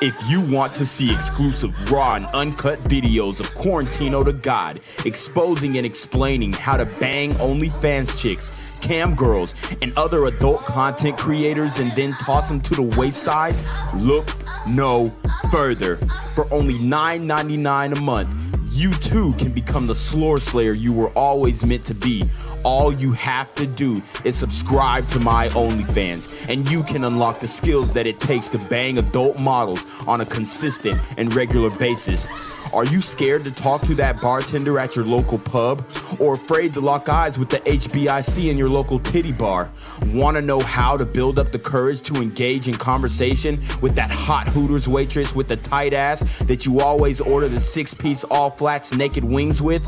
If you want to see exclusive raw and uncut videos of Quarantino Da GAWD exposing and explaining how to bang OnlyFans chicks, cam girls, and other adult content creators and then toss them to the wayside, look no further. For only $9.99 a month, you too can become the floor slayer you were always meant to be. All you have to do is subscribe to my OnlyFans, and you can unlock the skills that it takes to bang adult models on a consistent and regular basis. Are you scared to talk to that bartender at your local pub? Or afraid to lock eyes with the HBIC in your local titty bar? Want to know how to build up the courage to engage in conversation with that hot Hooters waitress with the tight ass that you always order the 6-piece all flats naked wings with?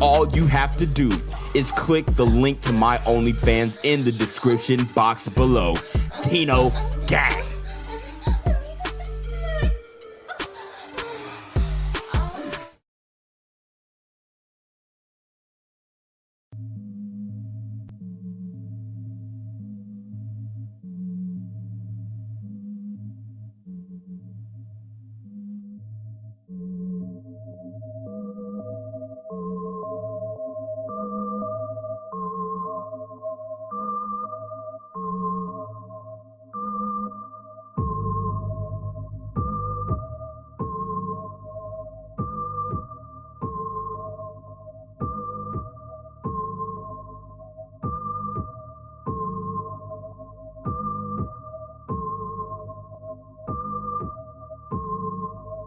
All you have to do is click the link to my OnlyFans in the description box below. Tino Gang.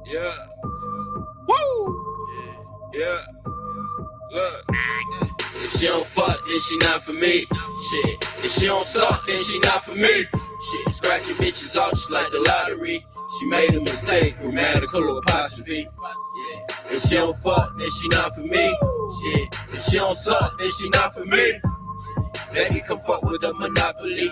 Yeah. Woo! Yeah. Look. If she don't fuck, then she not for me. Shit. If she don't suck, then she not for me. Shit. Scratching bitches off just like the lottery. She made a mistake, grammatical apostrophe. Yeah. If she don't fuck, then she not for me. Shit. If she don't suck, then she not for me. Baby, come fuck with the monopoly.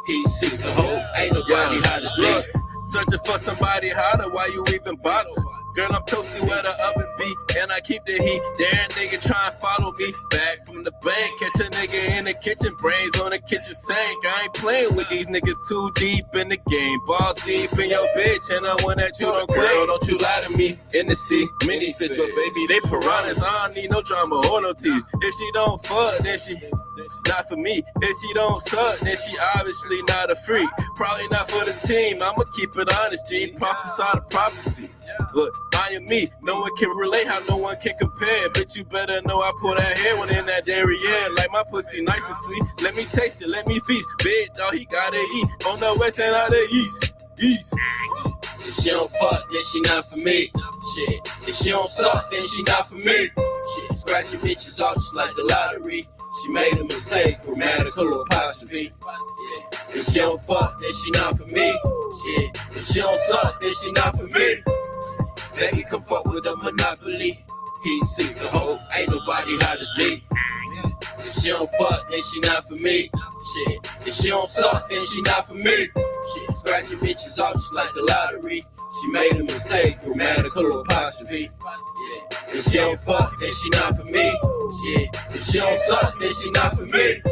He seek the hoe, ain't nobody hot as me. Searching for somebody hotter, why you even bother? Girl, I'm toasty where the oven be, and I keep the heat. Dare nigga try and follow me. Back from the bank, catch a nigga in the kitchen, brains on the kitchen sink. I ain't playing with these niggas too deep in the game. Balls deep in your bitch, and I want that you don't claim. Girl, don't you lie to me. In the sea, mini fish, but baby, they piranhas. I don't need no drama or no teeth. If she don't fuck, then she not for me. If she don't suck, then she obviously not a freak. Probably not for the team. I'ma keep it honest, G. Prophesy the prophecy. Look, I am me. No one can relate how no one can compare. Bitch, you better know I pour that hair one in that dairy, yeah. Like my pussy nice and sweet. Let me taste it, let me feast. Big dog, he gotta eat. On the west and out the east. East. If she don't fuck, then she not for me. Shit. If she don't suck, then she not for me. Shit. Scratching bitches off just like the lottery. She made a mistake, grammatical apostrophe. Yeah. If she don't fuck, then she not for me. Shit. If she don't suck, then she not for me. Baby, come fuck with the monopoly. He seek the hoe, ain't nobody hot as me. If she don't fuck, then she not for me. Shit. If she don't suck, then she not for me. Shit. Scratching bitches off just like the lottery. She made a mistake, grammatical apostrophe. Yeah. If she don't fuck, then she not for me. Yeah. If she don't suck, then she not for me.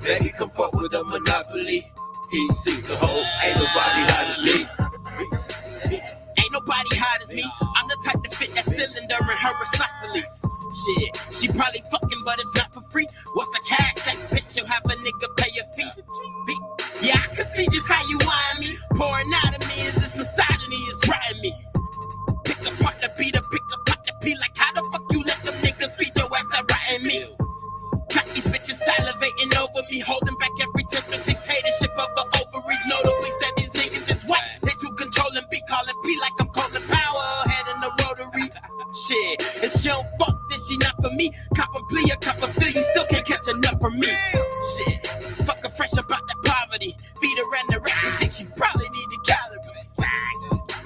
Baby, come fuck with the monopoly. He seek the hoe, ain't nobody hot as me. Ain't nobody hot as me. I'm the type to fit that cylinder in her isosceles. Shit, she probably fucking, but it's not for free. What's the CashApp? Bitch, you'll have a nigga pay your fee. Yeah, I can see just how you want me. Pouring out of me is this misogyny is riding me. Pick apart the beat up, pick apart the P. Like how the fuck you let them niggas feed your ass that riding me? Got these bitches salivating over me, holding back every temptress dictatorship of the ovaries. Notably said these niggas is white. They too controlling, be calling P like I'm calling power. Head in the rotary. Shit, if she don't fuck, then she not for me. Cop a plea, a cop a feel, you still can't catch enough from me. Shit, fuck her fresh about that poverty. Feed her and the rest, I think she probably need the calories.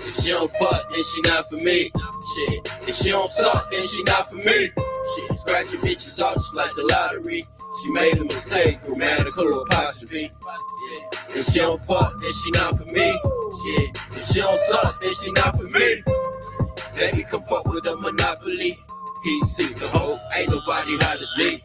If she don't fuck, then she not for me. Shit. If she don't suck, then she not for me. Shit. Scratching bitches off just like the lottery. She made a mistake, grammatical apostrophe. Yeah. If she don't fuck, then she not for me. Shit. If she don't suck, then she not for me. Baby, come fuck with the monopoly. He seek the hoe, ain't nobody hot as me.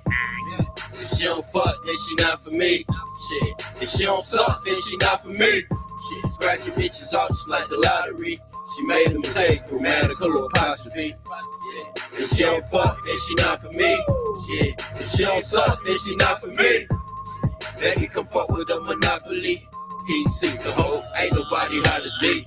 If she don't fuck, then she not for me. Shit. If she don't suck, then she not for me. Shit, scratching bitches off just like the lottery. She made a mistake, grammatical apostrophe. Yeah. If she don't fuck, then she not for me. Yeah. If she don't suck, then she not for me. Becky come fuck with the monopoly. He seek the hoe, ain't nobody hot as me.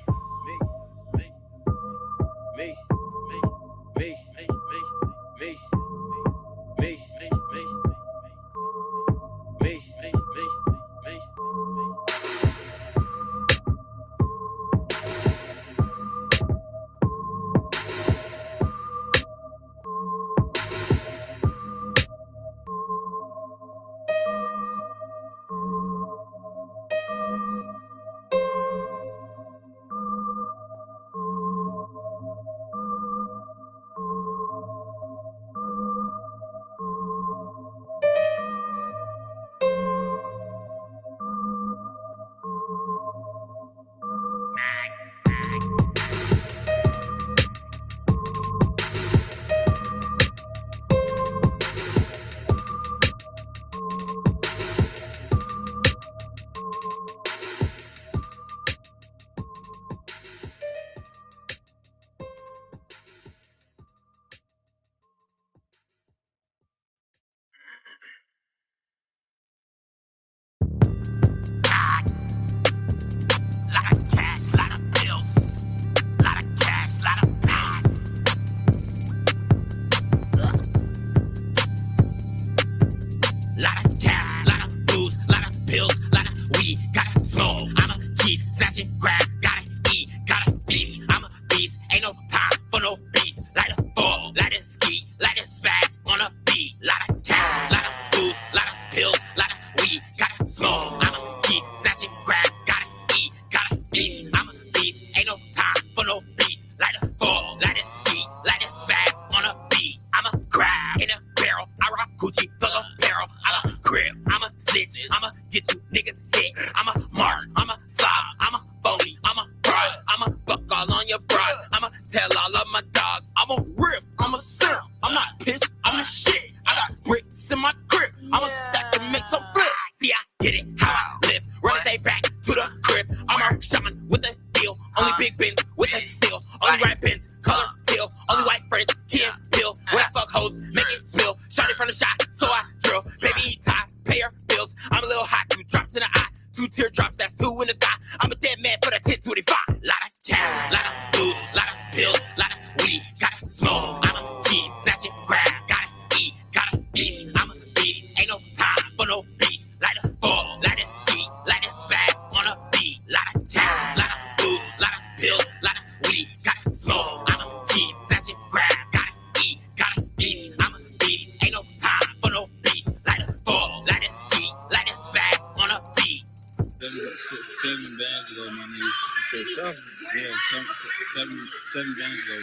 Seven bands ago.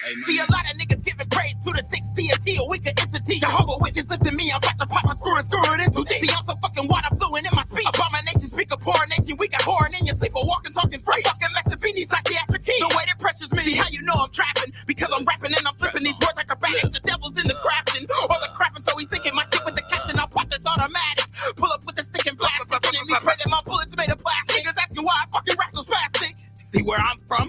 Hey, see a lot of niggas giving praise to the 6 a weaker entity. Jehovah Witness, listen me, I'm about to pop my screw it into this. See, I'm so fucking water fluent in my speech. Abomination, speak of poor nation, we got whoring in your sleep, or walking, talking free. Fucking Mexibini's like the after key. The way that pressures me, see how you know I'm trapping? Because I'm rapping and I'm flipping these words acrobatic. The devil's in the crafting, or the crapping, so he's thinking my shit with the captain. I'll pop this automatic. Pull up with the stick and blast. Fucking and we pray that my bullets made of plastic. Niggas asking why I fucking rap so spastic. See where I'm from?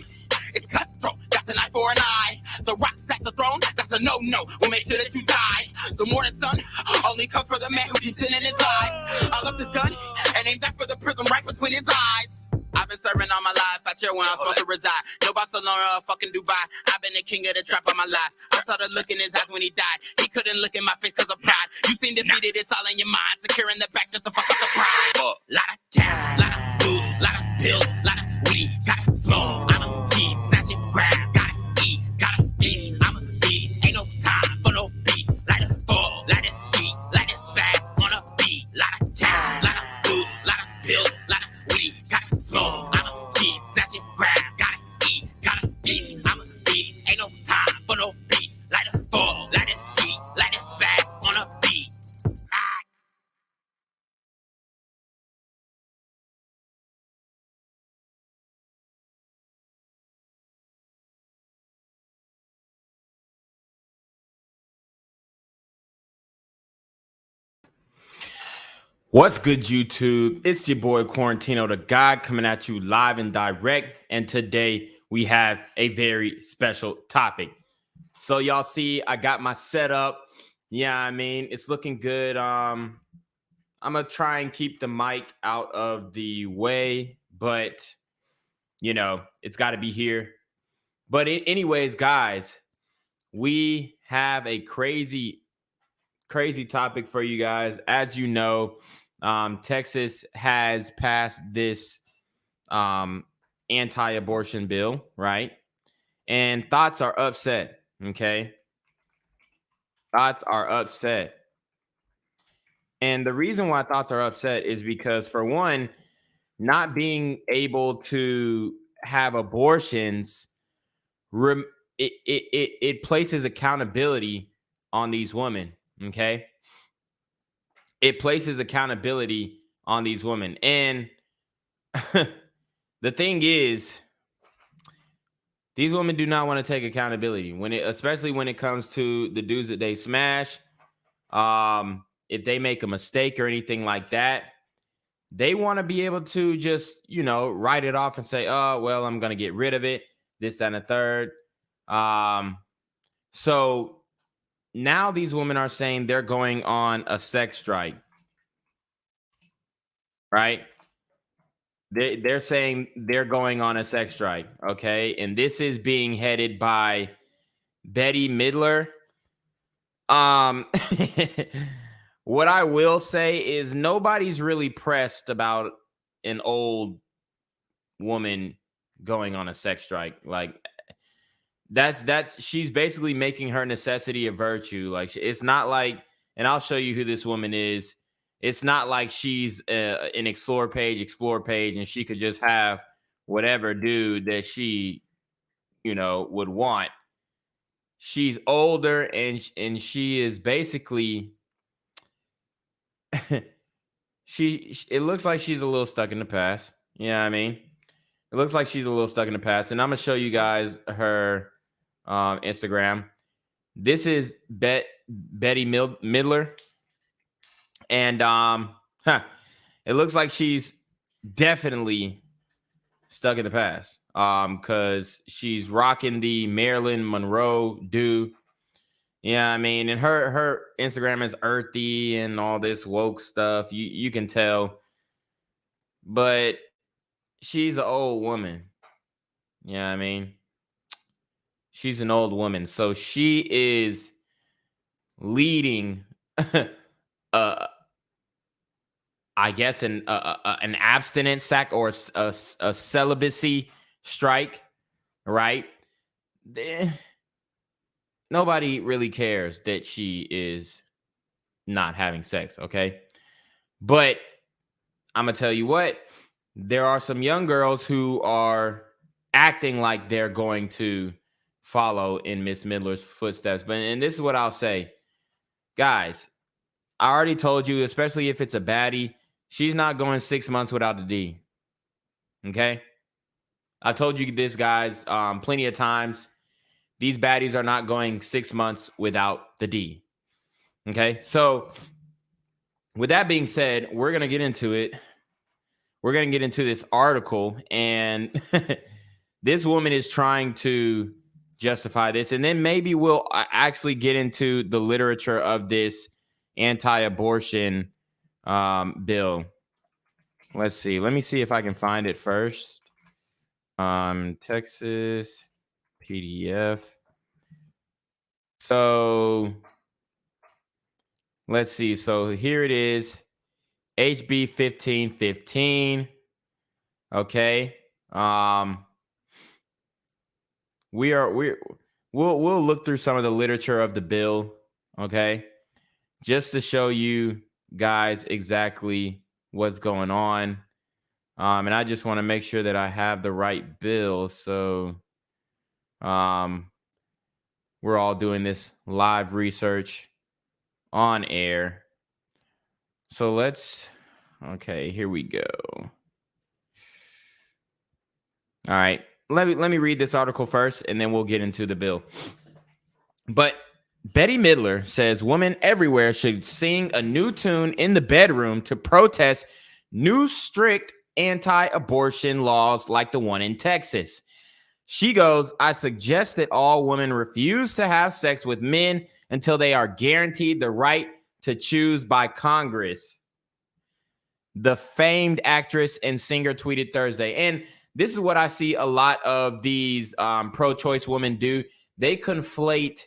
It's cutthroat, that's an eye for an eye. The rock's at the throne, that's a no-no. We'll make sure that you die. The morning sun only comes for the man who keeps it in his life. I love this gun and aim that for the prism right between his eyes. I've been serving all my life, I chill when I'm supposed to reside. No Barcelona or fucking Dubai. I've been the king of the trap all my life. I saw the look in his eyes when he died. He couldn't look in my face cause of pride. You seem defeated, it's all in your mind. Secure in the back just to fuck up the pride. Lot of cash, lot of booze, lot of pills, lot of weed. Gotta smoke, I'm a cheese, snatch it, grab. Gotta eat, I'm a beast. Ain't no time for no beef. Light a fall, light a ski, light a spaz on a beat. Lot of cash, lot of booze, lot of pills, lot of weed. Gotta smoke, I'm a cheese, snatch it, grab. Gotta eat, I'm a beast. Ain't no time for no beef. Light a fall, light a ski, light a spaz on a beat. What's good, YouTube? It's your boy Quarantino Da GAWD coming at you live and direct. And today we have a very special topic. So y'all see, I got my setup. Yeah, I mean, it's looking good. I'm gonna try and keep the mic out of the way, but you know, it's got to be here. But anyways, guys, we have a crazy topic for you guys. As you know, Texas has passed this anti-abortion bill, right? And thoughts are upset. Okay, thoughts are upset. And the reason why thoughts are upset is because, for one, not being able to have abortions, it places accountability on these women. Okay, it places accountability on these women. And the thing is, these women do not want to take accountability especially when it comes to the dudes that they smash. If they make a mistake or anything like that, they want to be able to just, write it off and say, oh, well, I'm going to get rid of it, this, that, and the third. So now these women are saying they're going on a sex strike, right? They're saying they're going on a sex strike, okay? And this is being headed by Betty Midler. What I will say is nobody's really pressed about an old woman going on a sex strike. Like, she's basically making her necessity a virtue. Like, it's not like, and I'll show you who this woman is. It's not like she's an explore page, and she could just have whatever dude that she, would want. She's older, and she is basically, it looks like she's a little stuck in the past. You know what I mean? It looks like she's a little stuck in the past. And I'm going to show you guys her Instagram. This is Betty Midler. And it looks like she's definitely stuck in the past, because she's rocking the Marilyn Monroe do. Yeah, I mean, and her Instagram is earthy and all this woke stuff. You can tell, but she's an old woman. Yeah, I mean, she's an old woman, so she is leading I guess an abstinence sack or a celibacy strike, right? Nobody really cares that she is not having sex, okay? But I'm gonna tell you what, there are some young girls who are acting like they're going to follow in Miss Midler's footsteps. And this is what I'll say, guys. I already told you, especially if it's a baddie, she's not going 6 months without the D. Okay? I told you this, guys, plenty of times. These baddies are not going 6 months without the D. Okay? So, with that being said, we're going to get into it. We're going to get into this article, and this woman is trying to justify this, and then maybe we'll actually get into the literature of this anti-abortion bill. Let's see. Let me see if I can find it first. Texas PDF. So let's see. So here it is. HB 1515. Okay. We'll look through some of the literature of the bill, okay? Just to show you guys exactly what's going on. And I just want to make sure that I have the right bill. So we're all doing this live research on air. So okay, here we go. All right. Let me read this article first, and then we'll get into the bill. But Betty Midler says women everywhere should sing a new tune in the bedroom to protest new strict anti-abortion laws like the one in Texas. She goes, I suggest that all women refuse to have sex with men until they are guaranteed the right to choose by Congress. The famed actress and singer tweeted Thursday. And this is what I see a lot of these pro-choice women do. They conflate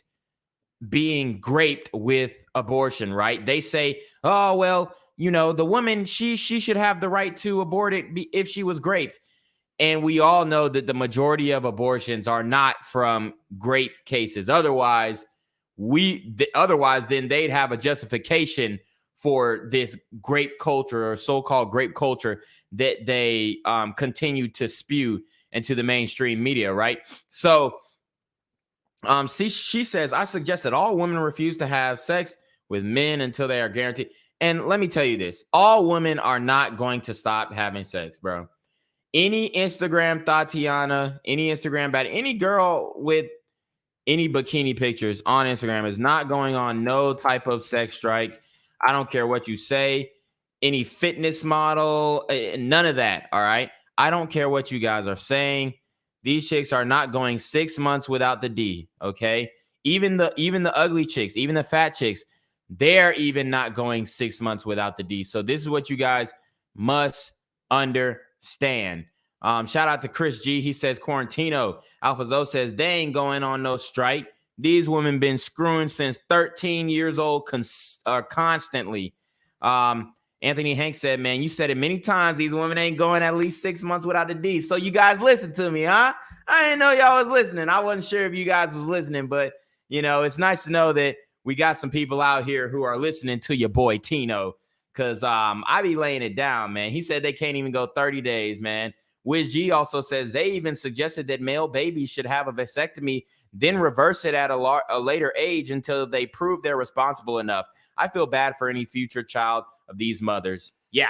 being raped with abortion, right? They say, oh, well, you know, the woman, she should have the right to abort it if she was raped. And we all know that the majority of abortions are not from rape cases. Otherwise, then they'd have a justification for this grape culture or so-called grape culture that they continue to spew into the mainstream media, right? So she says, I suggest that all women refuse to have sex with men until they are guaranteed. And let me tell you this, all women are not going to stop having sex, bro. Any Instagram Tatiana, any Instagram bad, any girl with any bikini pictures on Instagram is not going on no type of sex strike. I don't care what you say. Any fitness model, none of that, all right? I don't care what you guys are saying. These chicks are not going 6 months without the D, okay? Even the ugly chicks, even the fat chicks, they're even not going 6 months without the D. So this is what you guys must understand. Shout out to Chris G. He says, Quarantino. Alpha Zo says, they ain't going on no strike. These women been screwing since 13 years old constantly. Anthony Hanks said, man, you said it many times. These women ain't going at least 6 months without a D. So you guys listen to me, huh? I didn't know y'all was listening. I wasn't sure if you guys was listening, but, you know, it's nice to know that we got some people out here who are listening to your boy Tino, because I be laying it down, man. He said they can't even go 30 days, man. Wiz G also says they even suggested that male babies should have a vasectomy, then reverse it at a later age until they prove they're responsible enough. I feel bad for any future child of these mothers. Yeah.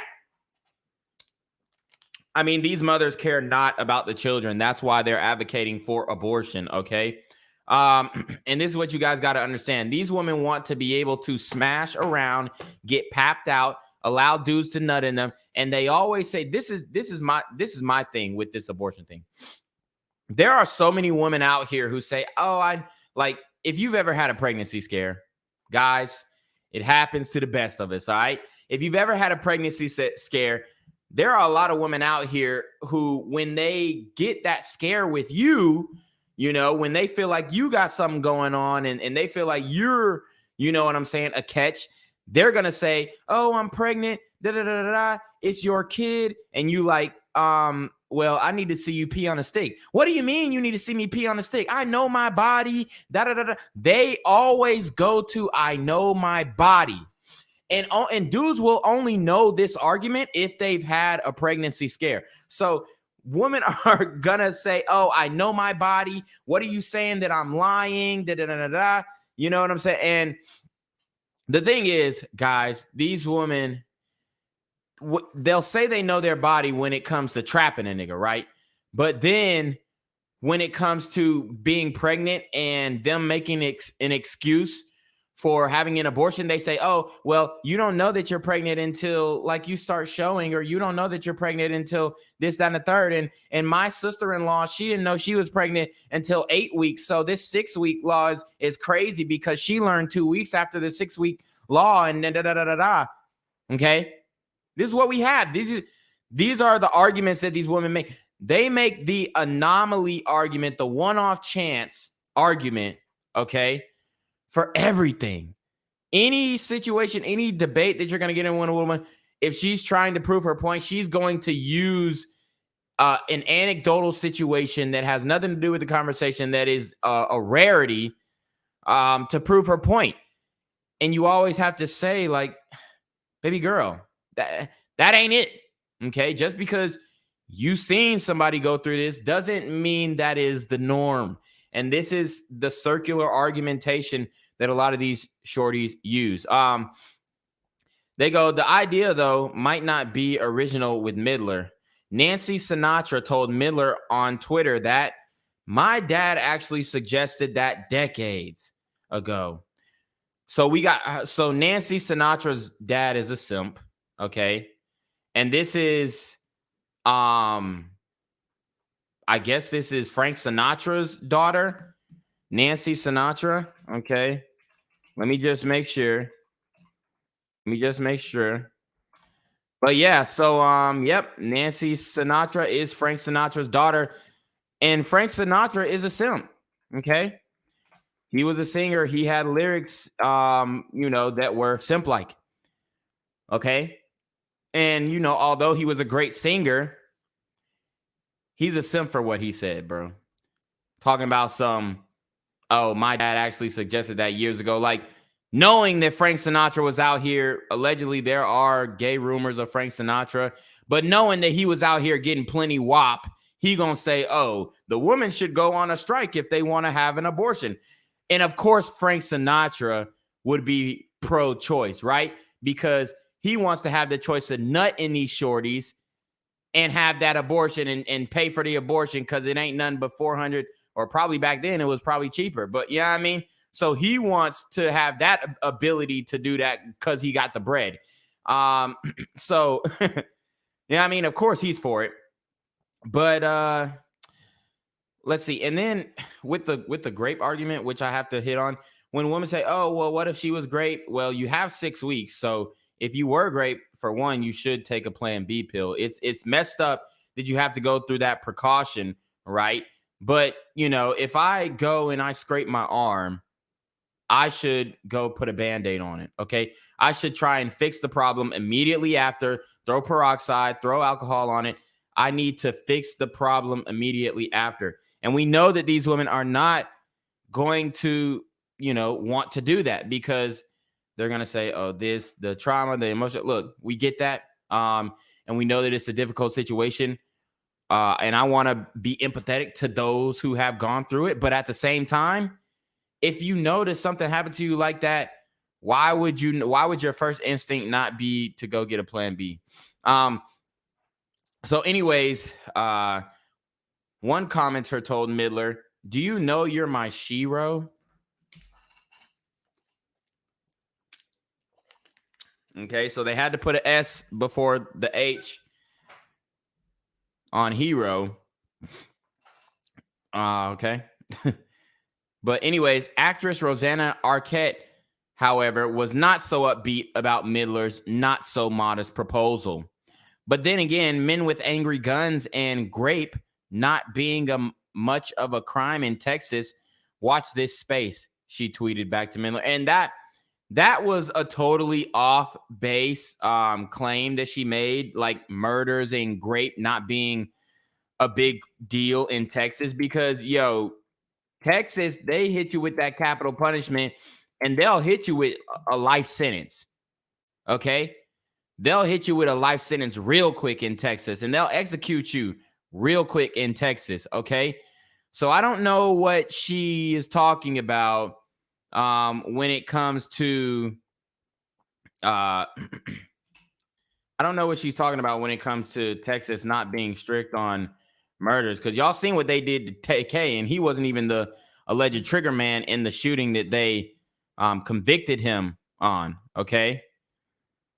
I mean, these mothers care not about the children. That's why they're advocating for abortion, okay? And this is what you guys got to understand. These women want to be able to smash around, get papped out, allow dudes to nut in them, and they always say, this is my thing with this abortion thing. There are so many women out here who say, oh, if you've ever had a pregnancy scare, guys, it happens to the best of us, all right? If you've ever had a pregnancy scare, there are a lot of women out here who, when they get that scare with you, you know, when they feel like you got something going on and they feel like you're, you know what I'm saying, a catch, they're going to say, oh, I'm pregnant, da-da-da-da-da, it's your kid. And you like, well, I need to see you pee on a stick. What do you mean you need to see me pee on a stick? I know my body, da-da-da-da. They always go to, I know my body. And dudes will only know this argument if they've had a pregnancy scare. So women are gonna say, oh, I know my body. What are you saying, that I'm lying? Da-da-da-da-da. You know what I'm saying? And the thing is, guys, these women, they'll say they know their body when it comes to trapping a nigga, right? But then when it comes to being pregnant and them making an excuse for having an abortion, they say, oh, well, you don't know that you're pregnant until like you start showing, or you don't know that you're pregnant until this, that, and the third. And my sister-in-law, she didn't know she was pregnant until 8 weeks. So this 6-week law is crazy because she learned 2 weeks after the 6-week law, and da-da-da-da-da. Okay? This is what we have. These are the arguments that these women make. They make the anomaly argument, the one-off chance argument, okay, for everything. Any situation, any debate that you're going to get in with a woman, if she's trying to prove her point, she's going to use an anecdotal situation that has nothing to do with the conversation, that is a rarity, to prove her point. And you always have to say, like, baby girl, that ain't it. Okay, just because you've seen somebody go through this doesn't mean that is the norm. And this is the circular argumentation that a lot of these shorties use. They go, the idea, though, might not be original with Midler. Nancy Sinatra told Midler on Twitter that my dad actually suggested that decades ago. So we got so Nancy Sinatra's dad is a simp, okay? And this is I guess this is Frank Sinatra's daughter, Nancy Sinatra, okay? Let me just make sure. But yeah, so yep, Nancy Sinatra is Frank Sinatra's daughter, and Frank Sinatra is a simp, okay? He was a singer. He had lyrics that were simp like. Okay? And although he was a great singer, he's a simp for what he said, bro. Talking about my dad actually suggested that years ago. Like, knowing that Frank Sinatra was out here, allegedly there are gay rumors of Frank Sinatra, but knowing that he was out here getting plenty wop, he gonna say, oh, the woman should go on a strike if they want to have an abortion. And of course, Frank Sinatra would be pro-choice, right? Because he wants to have the choice to nut in these shorties and have that abortion and pay for the abortion because it ain't nothing but $400, or probably back then it was probably cheaper. But yeah, I mean, so he wants to have that ability to do that because he got the bread. So yeah, I mean, of course he's for it. But let's see. And then with the grape argument, which I have to hit on, when women say, oh, well, what if she was grape? Well, you have 6 weeks. So if you were grape, for one, you should take a Plan B pill. It's messed up that you have to go through that precaution, right? But, if I go and I scrape my arm, I should go put a Band-Aid on it, okay? I should try and fix the problem immediately after, throw peroxide, throw alcohol on it. I need to fix the problem immediately after. And we know that these women are not going to, want to do that because they're going to say, oh, the trauma, the emotion. Look, we get that. And we know that it's a difficult situation. And I want to be empathetic to those who have gone through it. But at the same time, if you notice something happened to you like that, why would your first instinct not be to go get a Plan B? So anyways, one commenter told Midler, do you know you're my shero? Okay, so they had to put an S before the H on hero. Okay. But anyways, actress Rosanna Arquette, however, was not so upbeat about Midler's not so modest proposal. But then again, men with angry guns and grape not being much of a crime in Texas, watch this space, she tweeted back to Midler. And that was a totally off base claim that she made, like murders and grape not being a big deal in Texas, because Texas, they hit you with that capital punishment and they'll hit you with a life sentence. Okay? They'll hit you with a life sentence real quick in Texas, and they'll execute you real quick in Texas. Okay? So I don't know what she is talking about when it comes to I don't know what she's talking about when it comes to Texas not being strict on murders, because y'all seen what they did to TK, and he wasn't even the alleged trigger man in the shooting that they convicted him on. Okay.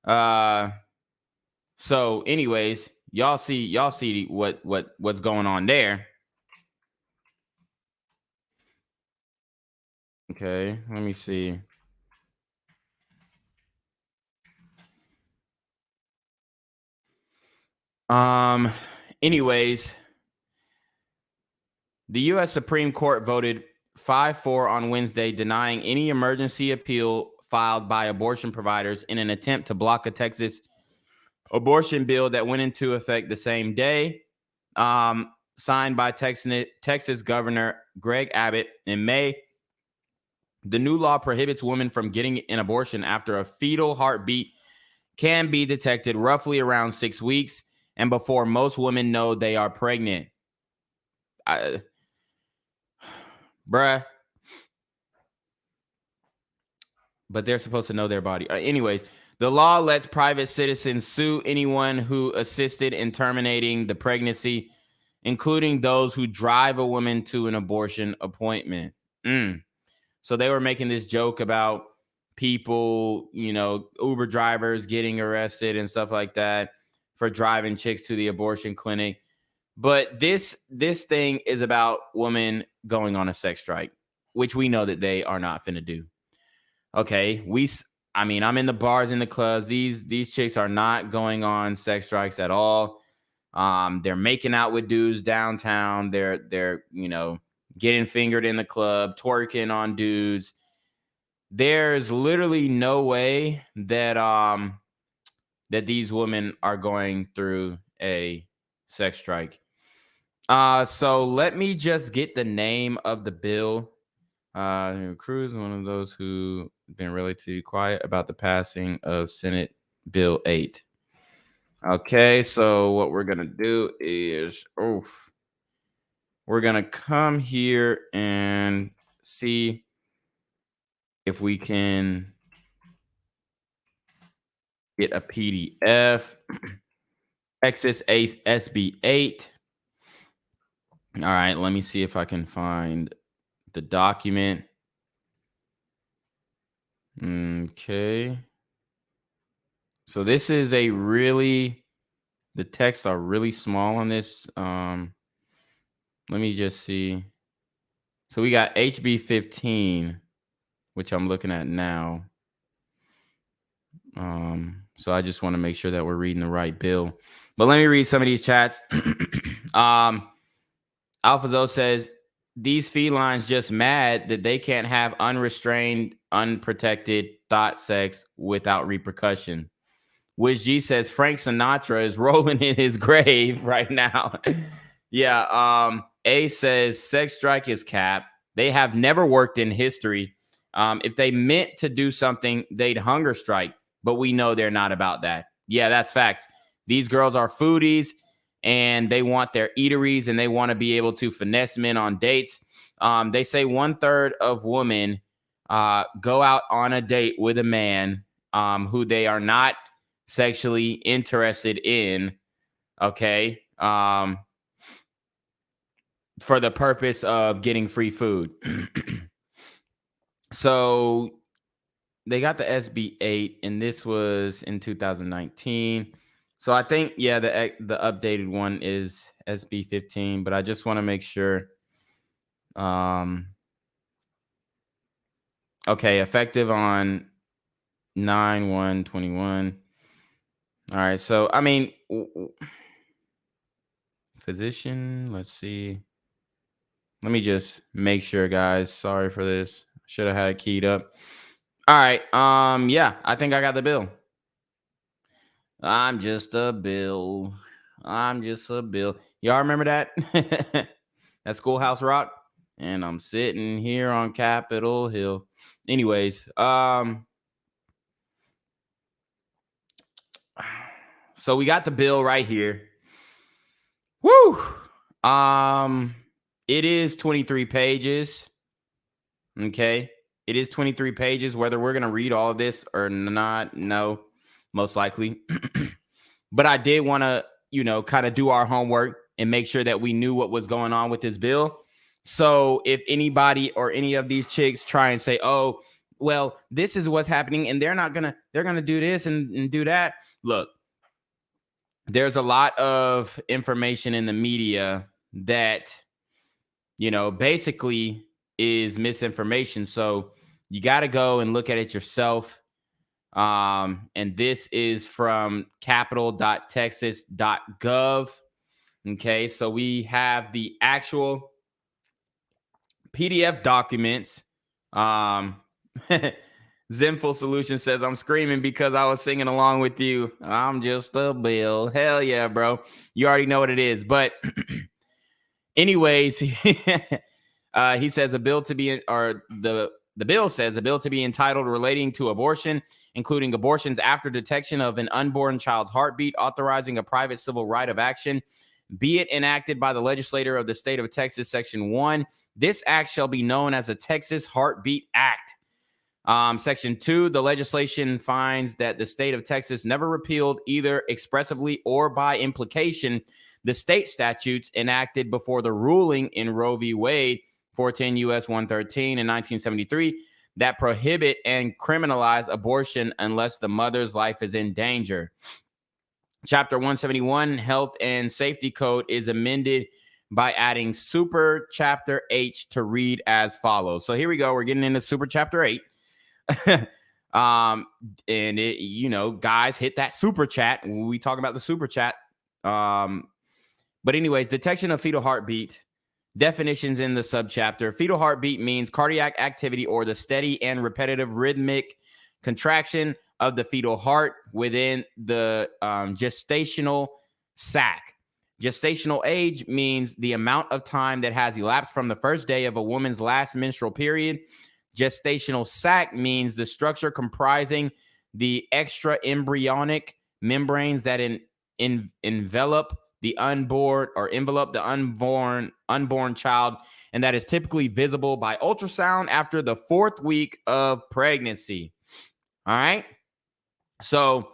So anyways, y'all see what's going on there. Okay, let me see. Anyways, the U.S. Supreme Court voted 5-4 on Wednesday, denying any emergency appeal filed by abortion providers in an attempt to block a Texas abortion bill that went into effect the same day, signed by Texas Governor Greg Abbott in May. The new law prohibits women from getting an abortion after a fetal heartbeat can be detected roughly around 6 weeks and before most women know they are pregnant. Bruh. But they're supposed to know their body. Anyways, the law lets private citizens sue anyone who assisted in terminating the pregnancy, including those who drive a woman to an abortion appointment. So they were making this joke about people, Uber drivers getting arrested and stuff like that for driving chicks to the abortion clinic. But this thing is about women going on a sex strike, which we know that they are not finna do. Okay, I'm in the bars, in the clubs. These chicks are not going on sex strikes at all. They're making out with dudes downtown. They're getting fingered in the club, twerking on dudes. There's literally no way that that these women are going through a sex strike. So let me just get the name of the bill. Cruz, one of those who been relatively quiet about the passing of Senate Bill 8. Okay, so what we're gonna do is we're gonna come here and see if we can get a PDF. Texas SB 8. All right, let me see if I can find the document. Okay. So this is the texts are really small on this. Let me just see. So we got HB 15, which I'm looking at now. So I just want to make sure that we're reading the right bill. But let me read some of these chats. AlphaZo says, these felines just mad that they can't have unrestrained, unprotected thought sex without repercussion. Wiz G says, Frank Sinatra is rolling in his grave right now. Yeah. A says, sex strike is cap. They have never worked in history. If they meant to do something, they'd hunger strike. But we know they're not about that. Yeah, that's facts. These girls are foodies, and they want their eateries, and they want to be able to finesse men on dates. They say 1/3 of women go out on a date with a man who they are not sexually interested in, okay, for the purpose of getting free food. So they got the SB 8, and this was in 2019. So I think, yeah, the updated one is SB 15, but I just want to make sure. Okay, effective on 9/1/21. All right, so physician, let's see. Let me just make sure, guys. Sorry for this. Should have had it keyed up. All right. Yeah, I think I got the bill. I'm just a bill. Y'all remember that? That Schoolhouse Rock? And I'm sitting here on Capitol Hill. Anyways, so we got the bill right here. Woo! It is 23 pages. Okay. It is 23 pages. Whether we're going to read all of this or not, no, most likely. But I did want to, kind of do our homework and make sure that we knew what was going on with this bill. So if anybody or any of these chicks try and say, oh, well, this is what's happening, and they're going to do this and do that. Look, there's a lot of information in the media that, basically is misinformation. So you got to go and look at it yourself. And this is from capital.texas.gov. Okay, so we have the actual PDF documents. Zenful Solution says, I'm screaming because I was singing along with you. I'm just a bill. Hell yeah, bro. You already know what it is. But anyways, he says the bill says a bill to be entitled relating to abortion, including abortions after detection of an unborn child's heartbeat, authorizing a private civil right of action, be it enacted by the legislature of the state of Texas, Section 1. This act shall be known as the Texas Heartbeat Act. Section 2, the legislation finds that the state of Texas never repealed, either expressively or by implication, the state statutes enacted before the ruling in Roe v. Wade, 410 U.S. 113 in 1973. that prohibit and criminalize abortion unless the mother's life is in danger. Chapter 171, Health and Safety Code, is amended by adding Super Chapter H to read as follows. So here we go. We're getting into Super Chapter 8. And it, you know, guys, hit that super chat when we talk about the super chat. But anyways, detection of fetal heartbeat. Definitions in the subchapter. Fetal heartbeat means cardiac activity or the steady and repetitive rhythmic contraction of the fetal heart within the gestational sac. Gestational age means the amount of time that has elapsed from the first day of a woman's last menstrual period. Gestational sac means the structure comprising the extra embryonic membranes that envelop the unborn child, and that is typically visible by ultrasound after the 4th week of pregnancy. All right. So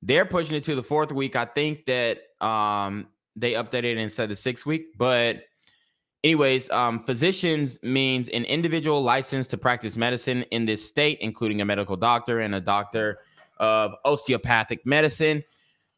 they're pushing it to the 4th week. I think that they updated and said the 6th week. But anyways, physicians means an individual licensed to practice medicine in this state, including a medical doctor and a doctor of osteopathic medicine.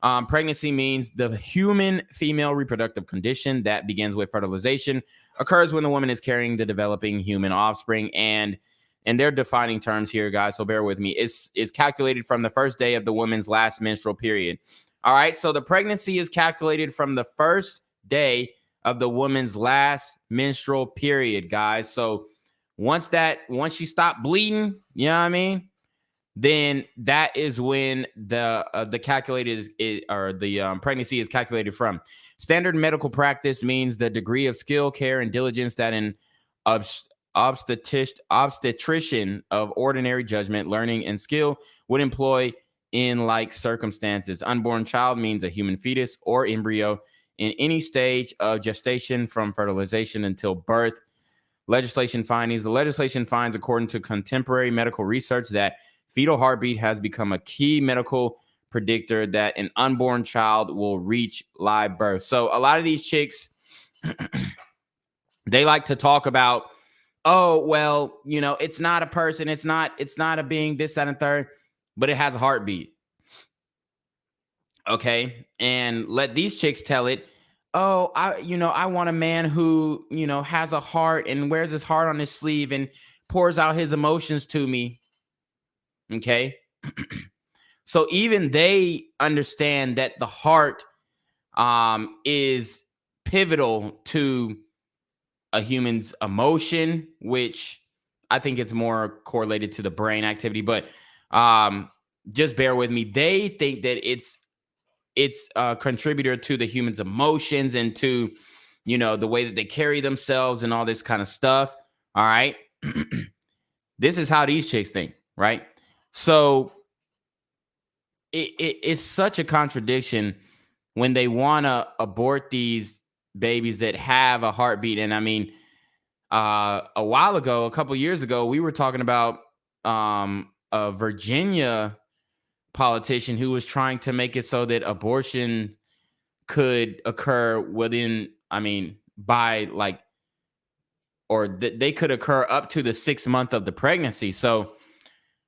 Pregnancy means the human female reproductive condition that begins with fertilization, occurs when the woman is carrying the developing human offspring, and they're defining terms here, guys, so bear with me. Is calculated from the first day of the woman's last menstrual period. All right, so the pregnancy is calculated from the first day of the woman's last menstrual period, guys. So once she stopped bleeding, you know what I mean, then that is when the pregnancy is calculated from. Standard medical practice means the degree of skill, care, and diligence that an obstetrician of ordinary judgment, learning, and skill would employ in like circumstances. Unborn child means a human fetus or embryo in any stage of gestation from fertilization until birth. Legislation findings. The legislation finds, according to contemporary medical research, that fetal heartbeat has become a key medical predictor that an unborn child will reach live birth. So a lot of these chicks, they like to talk about, oh, well, you know, it's not a person. It's not a being, this, that, and third, but it has a heartbeat. Okay. And let these chicks tell it. Oh, I want a man who, you know, has a heart and wears his heart on his sleeve and pours out his emotions to me. Okay. So even they understand that the heart is pivotal to a human's emotion, which I think it's more correlated to the brain activity, but just bear with me. They think that it's a contributor to the human's emotions and to, you know, the way that they carry themselves and all this kind of stuff. All right. This is how these chicks think, right? So it's such a contradiction when they want to abort these babies that have a heartbeat. And I mean, a while ago, a couple years ago, we were talking about a Virginia politician who was trying to make it so that abortion could occur within, they could occur up to the 6th month of the pregnancy. So,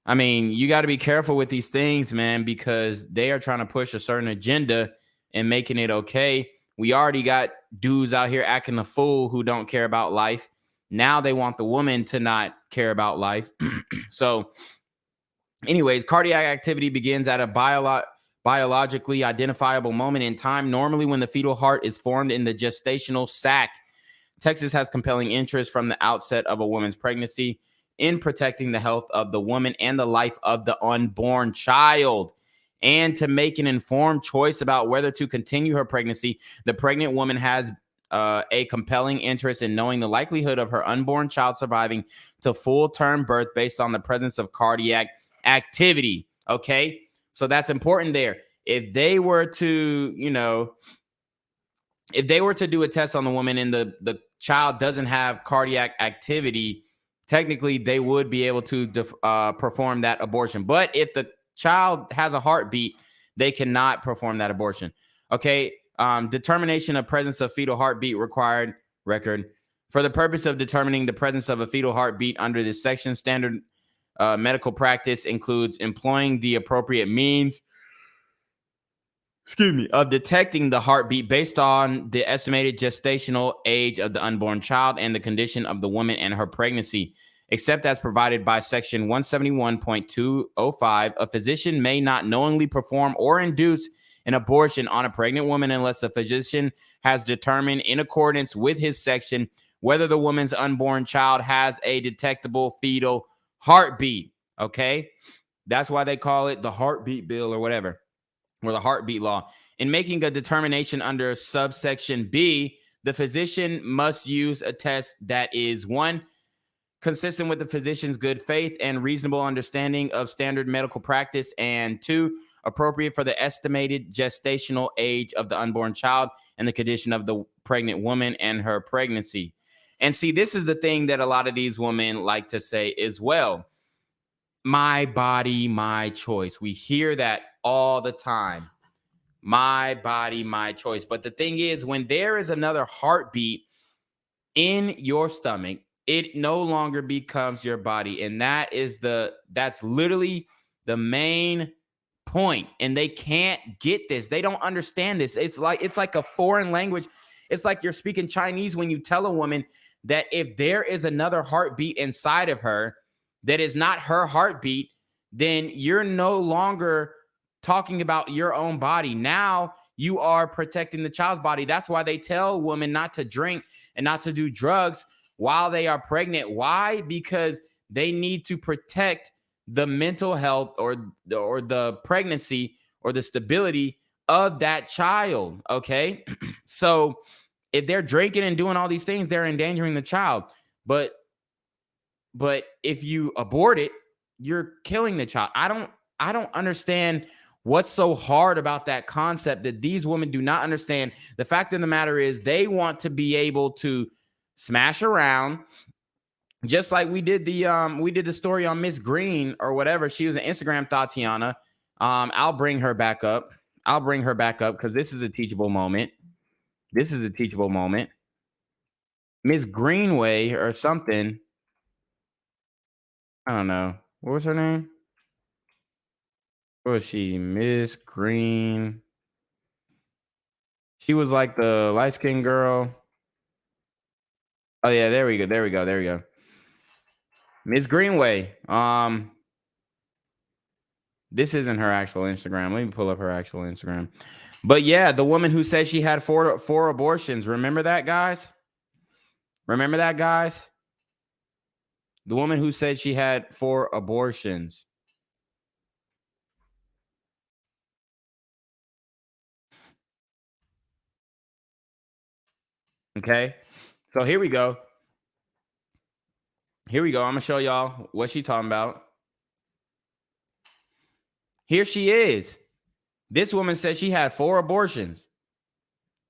I mean, you got to be careful with these things, man, because they are trying to push a certain agenda and making it okay. We already got dudes out here acting a fool who don't care about life. Now they want the woman to not care about life. So anyways, cardiac activity begins at a biologically identifiable moment in time, normally when the fetal heart is formed in the gestational sac. Texas has compelling interest from the outset of a woman's pregnancy in protecting the health of the woman and the life of the unborn child. And to make an informed choice about whether to continue her pregnancy, the pregnant woman has a compelling interest in knowing the likelihood of her unborn child surviving to full-term birth based on the presence of cardiac activity. Okay, so that's important there. If they were to, do a test on the woman and the child doesn't have cardiac activity, technically they would be able to perform that abortion. But if the child has a heartbeat, they cannot perform that abortion. Okay, determination of presence of fetal heartbeat required record. For the purpose of determining the presence of a fetal heartbeat under this section, standard medical practice includes employing the appropriate means, of detecting the heartbeat based on the estimated gestational age of the unborn child and the condition of the woman and her pregnancy. Except as provided by Section 171.205, a physician may not knowingly perform or induce an abortion on a pregnant woman unless the physician has determined in accordance with his section whether the woman's unborn child has a detectable fetal heartbeat. Okay? That's why they call it the heartbeat bill or whatever, or the heartbeat law. In making a determination under subsection B, the physician must use a test that is, 1, consistent with the physician's good faith and reasonable understanding of standard medical practice, and 2, appropriate for the estimated gestational age of the unborn child and the condition of the pregnant woman and her pregnancy. And see, this is the thing that a lot of these women like to say as well. My body, my choice. We hear that all the time. My body, my choice. But the thing is, when there is another heartbeat in your stomach, it no longer becomes your body. And that's literally the main point. And they can't get this. They don't understand this. It's like a foreign language. It's like you're speaking Chinese when you tell a woman that if there is another heartbeat inside of her that is not her heartbeat, then you're no longer talking about your own body. Now you are protecting the child's body. That's why they tell women not to drink and not to do drugs while they are pregnant. Why? Because they need to protect the mental health or the pregnancy or the stability of that child. Okay. So if they're drinking and doing all these things, they're endangering the child. But if you abort it, you're killing the child. I don't understand what's so hard about that concept that these women do not understand. The fact of the matter is they want to be able to smash around, just like we did the story on Miss Green or whatever. She was an Instagram Tatiana. I'll bring her back up because this is a teachable moment. Miss Greenway or something. I don't know. What was her name? What was she? Miss Green. She was like the light-skinned girl. Oh yeah, there we go. Miss Greenway. This isn't her actual Instagram. Let me pull up her actual Instagram. But yeah, the woman who said she had four abortions. Remember that, guys? The woman who said she had 4 abortions. Okay. So here we go. I'm going to show y'all what she's talking about. Here she is. This woman said she had 4 abortions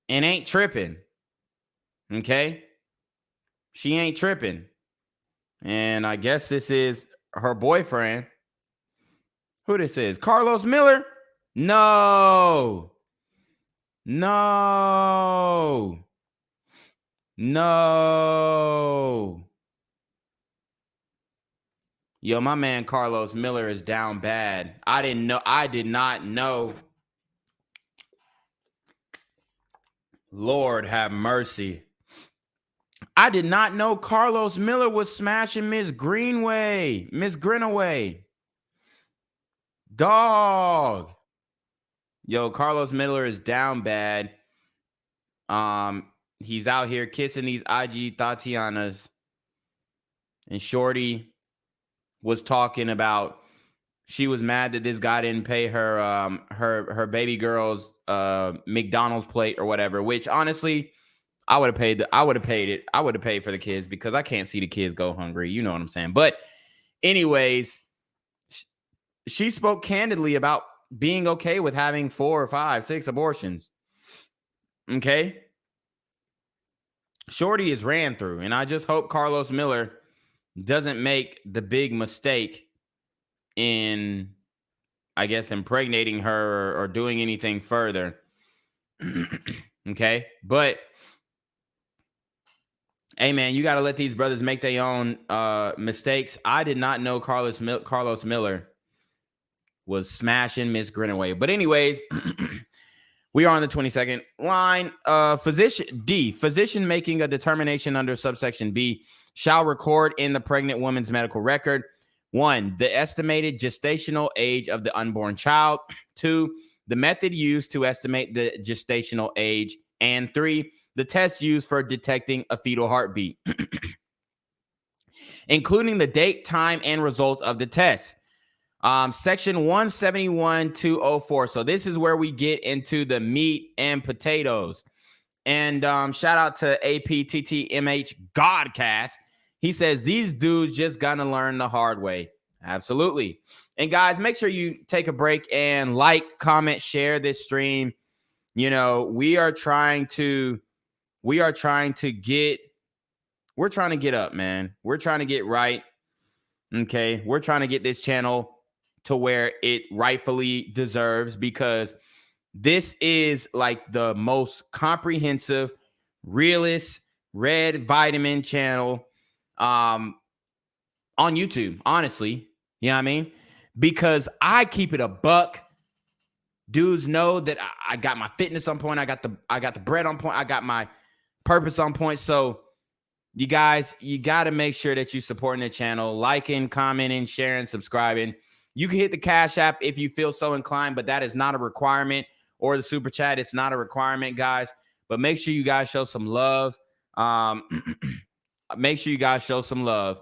and ain't tripping. Okay. She ain't tripping. And I guess this is her boyfriend. Who this is? Carlos Miller? No. Yo, my man Carlos Miller is down bad. I did not know. Lord have mercy. I did not know Carlos Miller was smashing Miss Greenway. Dog. Yo, Carlos Miller is down bad. He's out here kissing these IG Tatianas. And Shorty was talking about she was mad that this guy didn't pay her her baby girl's McDonald's plate or whatever, which honestly I would have paid it. I would have paid for the kids because I can't see the kids go hungry. You know what I'm saying? But anyways, she spoke candidly about being okay with having 4 or 5, 6 abortions. Okay. Shorty is ran through, and I just hope Carlos Miller doesn't make the big mistake in, I guess, impregnating her or doing anything further. Okay. But Hey man, you got to let these brothers make their own mistakes. I did not know Carlos Miller was smashing Miss Greenaway. But anyways, we are on the 22nd line. Physician making a determination under subsection B shall record in the pregnant woman's medical record: 1, the estimated gestational age of the unborn child; 2, the method used to estimate the gestational age; and 3, the test used for detecting a fetal heartbeat, including the date, time, and results of the test. Section 171.204. So this is where we get into the meat and potatoes. And shout out to APTTMH Godcast. He says these dudes just gonna learn the hard way. Absolutely. And guys, make sure you take a break and like, comment, share this stream. You know, we're trying to get up, man. We're trying to get right. Okay. We're trying to get this channel to where it rightfully deserves, because this is like the most comprehensive, realist, red vitamin channel on YouTube, honestly. You know what I mean? Because I keep it a buck. Dudes know that I got my fitness on point. I got the bread on point. I got my purpose on point. So you guys, you got to make sure that you're supporting the channel, liking, commenting, sharing, subscribing. You can hit the Cash App if you feel so inclined, but that is not a requirement. Or the Super Chat, it's not a requirement, guys. But make sure you guys show some love. Make sure you guys show some love.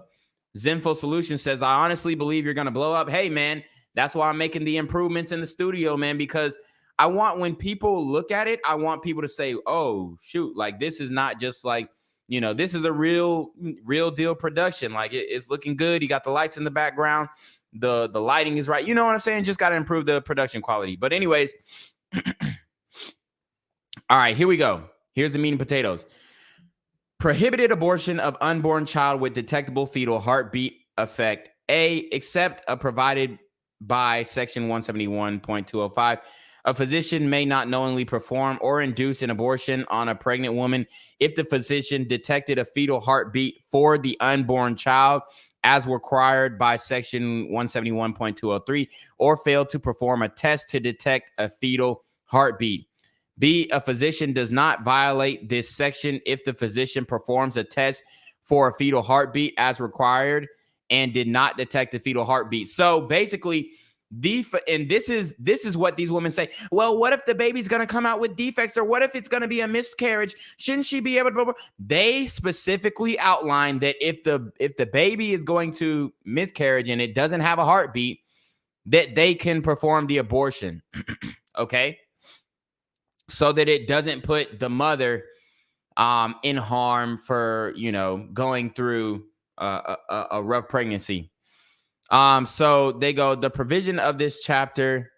Zenful Solution says, I honestly believe you're going to blow up. Hey, man, that's why I'm making the improvements in the studio, man, because I want, when people look at it, I want people to say, oh, shoot, like this is not just like, you know, this is a real deal production. Like it's looking good. You got the lights in the background. The lighting is right. You know what I'm saying? Just got to improve the production quality. But anyways, all right, here we go. Here's the meat and potatoes. Prohibited abortion of unborn child with detectable fetal heartbeat effect. A, except provided by section 171.205. A physician may not knowingly perform or induce an abortion on a pregnant woman if the physician detected a fetal heartbeat for the unborn child as required by section 171.203, or failed to perform a test to detect a fetal heartbeat. B, a physician does not violate this section if the physician performs a test for a fetal heartbeat as required and did not detect the fetal heartbeat. So basically, and this is what these women say. Well, what if the baby's going to come out with defects, or what if it's going to be a miscarriage? Shouldn't she be able to? They specifically outline that if the baby is going to miscarriage and it doesn't have a heartbeat, that they can perform the abortion. Okay, so that it doesn't put the mother in harm for, you know, going through a rough pregnancy. So they go, the provision of this chapter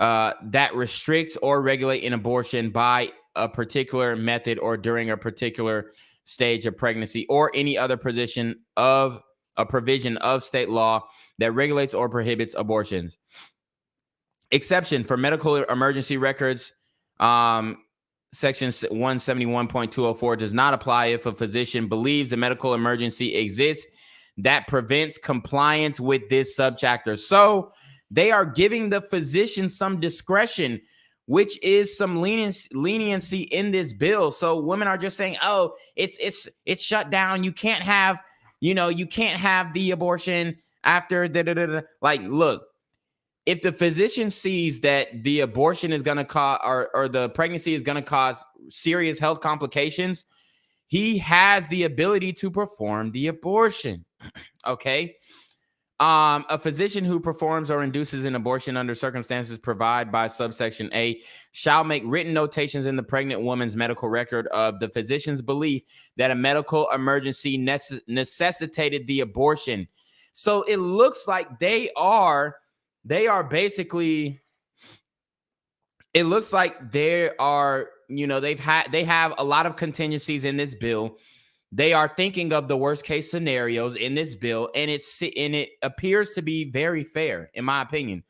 that restricts or regulate an abortion by a particular method or during a particular stage of pregnancy, or any other provision of state law that regulates or prohibits abortions. Exception for medical emergency records. Section 171.204 does not apply if a physician believes a medical emergency exists that prevents compliance with this subchapter. So they are giving the physician some discretion, which is some leniency in this bill. So women are just saying, oh, it's shut down. You can't have, you can't have the abortion after like, look, if the physician sees that the abortion is going to cause, or the pregnancy is going to cause serious health complications, he has the ability to perform the abortion. Okay. A physician who performs or induces an abortion under circumstances provided by subsection A shall make written notations in the pregnant woman's medical record of the physician's belief that a medical emergency necessitated the abortion. So it looks like they are basically, it looks like they are, they have a lot of contingencies in this bill. They are thinking of the worst case scenarios in this bill, and it appears to be very fair, in my opinion.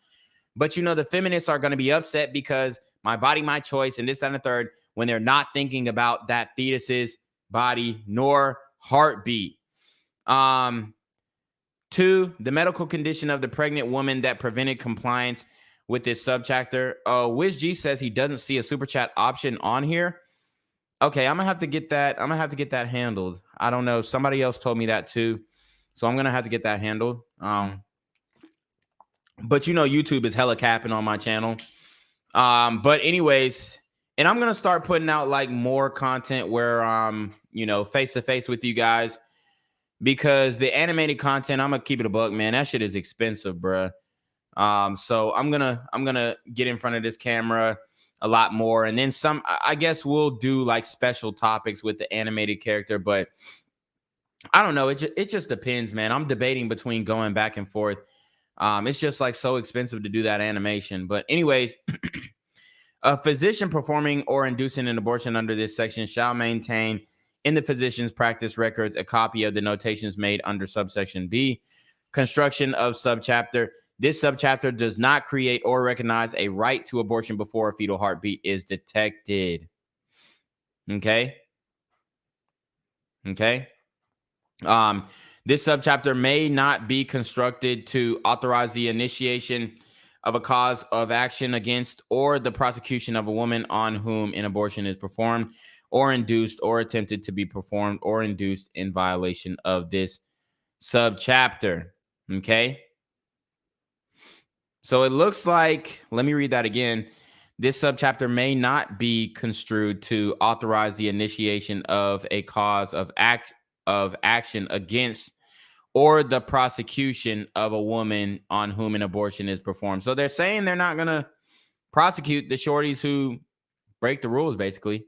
But the feminists are going to be upset because my body, my choice, and this, that, and the third, when they're not thinking about that fetus's body, nor heartbeat. 2, the medical condition of the pregnant woman that prevented compliance with this subchapter. WizG says he doesn't see a super chat option on here. Okay, I'm gonna have to get that. I'm gonna have to get that handled. I don't know. Somebody else told me that too, so I'm gonna have to get that handled. But you know, YouTube is hella capping on my channel. But anyways, and I'm gonna start putting out like more content where you know, face to face with you guys, because the animated content, I'm gonna keep it a buck, man. That shit is expensive, bruh. So I'm gonna get in front of this camera a lot more, and then some. I guess we'll do like special topics with the animated character, but I don't know. It just depends, man. I'm debating between going back and forth. It's just like so expensive to do that animation. But anyways, a physician performing or inducing an abortion under this section shall maintain in the physician's practice records a copy of the notations made under subsection B. Construction of subchapter. This subchapter does not create or recognize a right to abortion before a fetal heartbeat is detected. Okay. Okay. This subchapter may not be constructed to authorize the initiation of a cause of action against or the prosecution of a woman on whom an abortion is performed or induced or attempted to be performed or induced in violation of this subchapter. Okay. So it looks like, let me read that again. This subchapter may not be construed to authorize the initiation of a cause of action against or the prosecution of a woman on whom an abortion is performed. So they're saying they're not going to prosecute the shorties who break the rules, basically.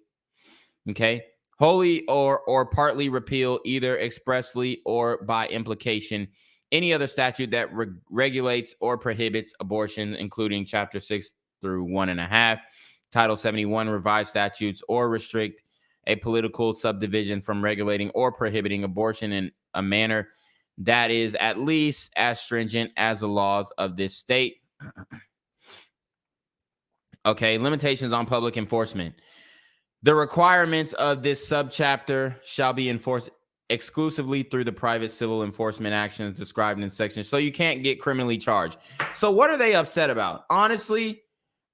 Okay. Wholly or partly repeal, either expressly or by implication, any other statute that regulates or prohibits abortion, including Chapter 6 through 1.5, Title 71 revised statutes, or restrict a political subdivision from regulating or prohibiting abortion in a manner that is at least as stringent as the laws of this state. Okay, limitations on public enforcement. The requirements of this subchapter shall be enforced exclusively through the private civil enforcement actions described in section. So you can't get criminally charged. So what are they upset about? Honestly,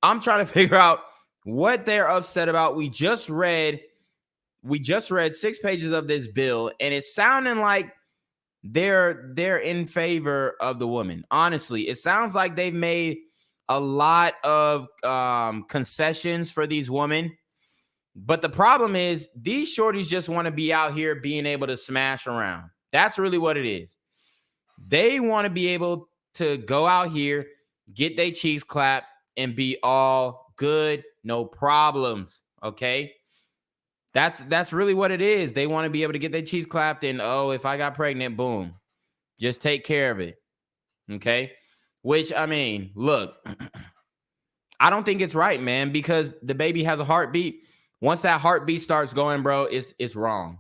I'm trying to figure out what they're upset about. We just read 6 pages of this bill, and it's sounding like they're in favor of the woman. Honestly, it sounds like they've made a lot of concessions for these women. But the problem is these shorties just want to be out here being able to smash around. That's really what it is. They want to be able to go out here, get their cheeks clapped, and be all good, no problems. Okay. That's really what it is. They want to be able to get their cheeks clapped and, oh, if I got pregnant, boom, just take care of it. Okay. Which, I mean, look, I don't think it's right, man, because the baby has a heartbeat. Once that heartbeat starts going, bro, it's wrong.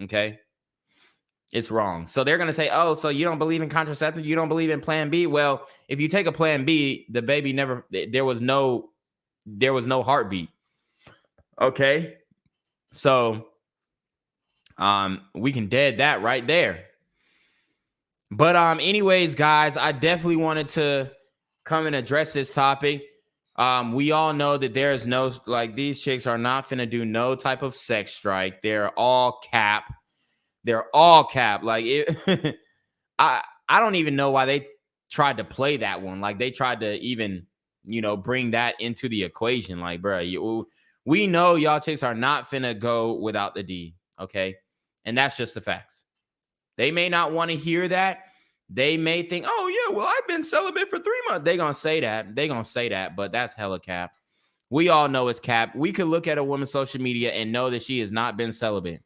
Okay. It's wrong. So they're going to say, oh, so you don't believe in contraceptive? You don't believe in plan B? Well, if you take a plan B, the baby there was no heartbeat. Okay. So, we can dead that right there. But, anyways, guys, I definitely wanted to come and address this topic. We all know that there is no, like, these chicks are not finna do no type of sex strike. They're all cap. They're all cap. Like, I don't even know why they tried to play that one. Like, they tried to even, bring that into the equation. Like, bro, we know y'all chicks are not finna go without the D. Okay. And that's just the facts. They may not want to hear that. They may think, oh, yeah, well, I've been celibate for 3 months. They're going to say that. But that's hella cap. We all know it's cap. We could look at a woman's social media and know that she has not been celibate.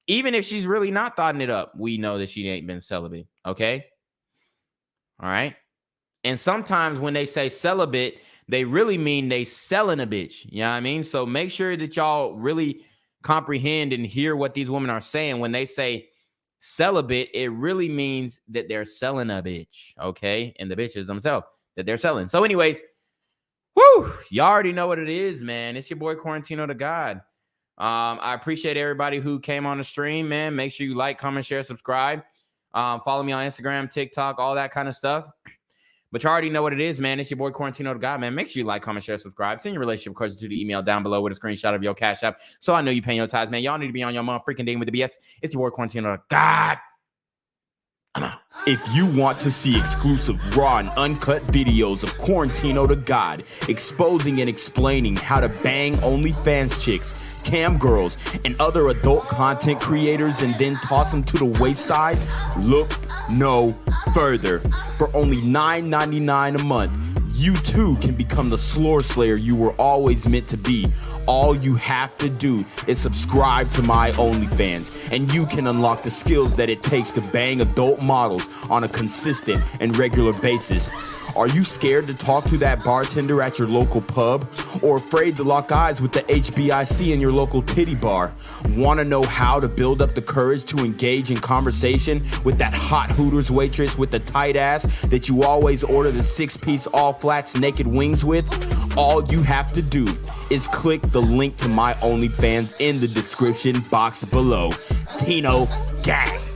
Even if she's really not thotting it up, we know that she ain't been celibate. Okay? All right? And sometimes when they say celibate, they really mean they selling a bitch. You know what I mean? So make sure that y'all really comprehend and hear what these women are saying. When they say celibate, it really means that they're selling a bitch. Okay? And the bitches themselves that they're selling. So anyways, whoo, y'all already know what it is, man. It's your boy Quarantino Da GAWD. I appreciate everybody who came on the stream, man. Make sure you like, comment, share, subscribe. Follow me on Instagram, TikTok, all that kind of stuff. But you already know what it is, man. It's your boy Quarantino Da GAWD, man. Make sure you like, comment, share, subscribe. Send your relationship questions to the email down below with a screenshot of your Cash App. So I know you paying your tithes, man. Y'all need to be on your mom freaking ding with the BS. It's your boy Quarantino Da GAWD. If you want to see exclusive raw and uncut videos of Quarantino Da GAWD exposing and explaining how to bang OnlyFans chicks, cam girls, and other adult content creators and then toss them to the wayside, look no further. For only $9.99 a month, you too can become the Slore Slayer you were always meant to be. All you have to do is subscribe to my OnlyFans, and you can unlock the skills that it takes to bang adult models on a consistent and regular basis. Are you scared to talk to that bartender at your local pub? Or afraid to lock eyes with the HBIC in your local titty bar? Want to know how to build up the courage to engage in conversation with that hot Hooters waitress with the tight ass that you always order the 6-piece all flats naked wings with? All you have to do is click the link to my OnlyFans in the description box below. Tino Gang.